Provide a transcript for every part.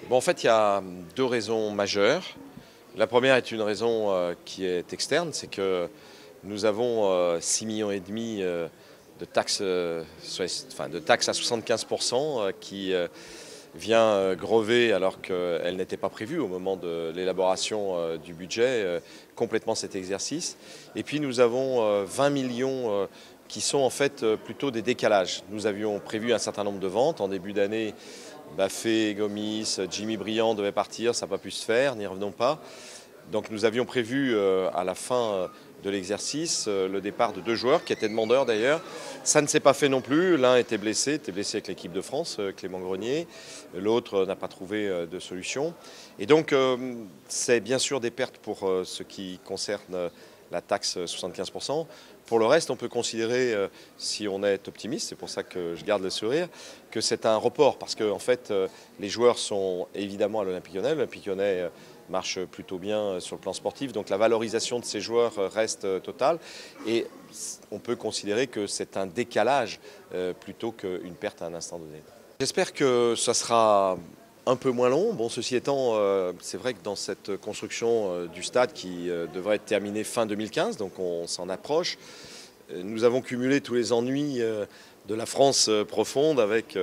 Bon, en fait, il y a deux raisons majeures. La première est une raison qui est externe, c'est que nous avons 6,5 millions de taxes, de taxes à 75% qui vient grever alors qu'elle n'était pas prévue au moment de l'élaboration du budget, complètement cet exercice. Et puis nous avons 20 millions qui sont en fait plutôt des décalages. Nous avions prévu un certain nombre de ventes en début d'année. Baffé, Gomis, Jimmy Briand devaient partir, ça n'a pas pu se faire, n'y revenons pas. Donc nous avions prévu à la fin de l'exercice le départ de deux joueurs qui étaient demandeurs d'ailleurs. Ça ne s'est pas fait non plus. L'un était blessé avec l'équipe de France, Clément Grenier. L'autre n'a pas trouvé de solution. Et donc c'est bien sûr des pertes pour ce qui concerne la taxe 75%. Pour le reste, on peut considérer, si on est optimiste, c'est pour ça que je garde le sourire, que c'est un report. Parce que en fait, les joueurs sont évidemment à l'Olympique Lyonnais. L'Olympique Lyonnais marche plutôt bien sur le plan sportif. Donc la valorisation de ces joueurs reste totale. Et on peut considérer que c'est un décalage plutôt qu'une perte à un instant donné. J'espère que ça sera un peu moins long. Bon, ceci étant, c'est vrai que dans cette construction du stade qui devrait être terminée fin 2015, donc on s'en approche, nous avons cumulé tous les ennuis de la France profonde avec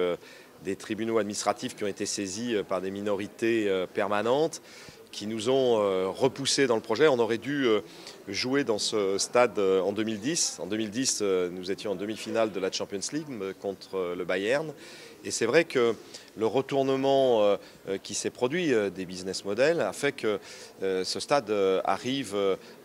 des tribunaux administratifs qui ont été saisis par des minorités permanentes qui nous ont repoussés dans le projet. On aurait dû jouer dans ce stade en 2010. En 2010, nous étions en demi-finale de la Champions League contre le Bayern. Et c'est vrai que le retournement qui s'est produit des business models a fait que ce stade arrive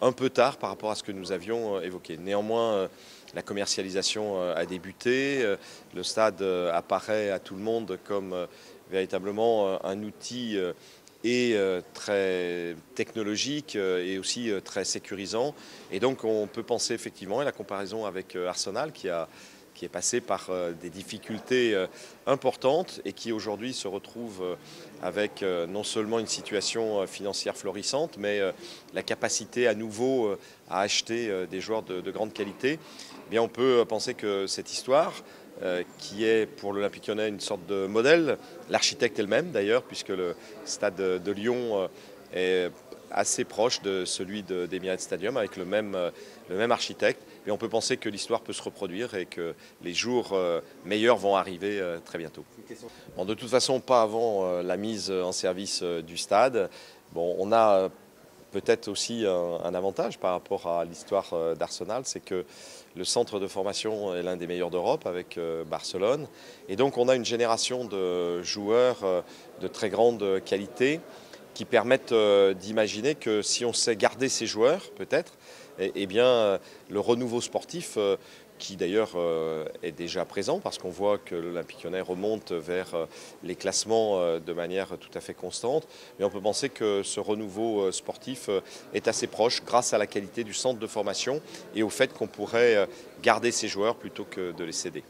un peu tard par rapport à ce que nous avions évoqué. Néanmoins, la commercialisation a débuté. Le stade apparaît à tout le monde comme véritablement un outil et très technologique et aussi très sécurisant. Et donc on peut penser effectivement, et la comparaison avec Arsenal qui est passé par des difficultés importantes et qui aujourd'hui se retrouve avec non seulement une situation financière florissante, mais la capacité à nouveau à acheter des joueurs de grande qualité. Eh bien, on peut penser que cette histoire, qui est pour l'Olympique Lyonnais une sorte de modèle. L'architecte est le même d'ailleurs, puisque le stade de Lyon est assez proche de celui d'Emirates Stadium, avec le même architecte. Mais on peut penser que l'histoire peut se reproduire et que les jours meilleurs vont arriver très bientôt. Bon, de toute façon, pas avant la mise en service du stade. Bon, on a peut-être aussi un avantage par rapport à l'histoire d'Arsenal, c'est que le centre de formation est l'un des meilleurs d'Europe avec Barcelone. Et donc on a une génération de joueurs de très grande qualité qui permettent d'imaginer que si on sait garder ces joueurs, peut-être, eh bien, le renouveau sportif, qui d'ailleurs est déjà présent, parce qu'on voit que l'Olympique Lyonnais remonte vers les classements de manière tout à fait constante. Mais on peut penser que ce renouveau sportif est assez proche grâce à la qualité du centre de formation et au fait qu'on pourrait garder ces joueurs plutôt que de les céder.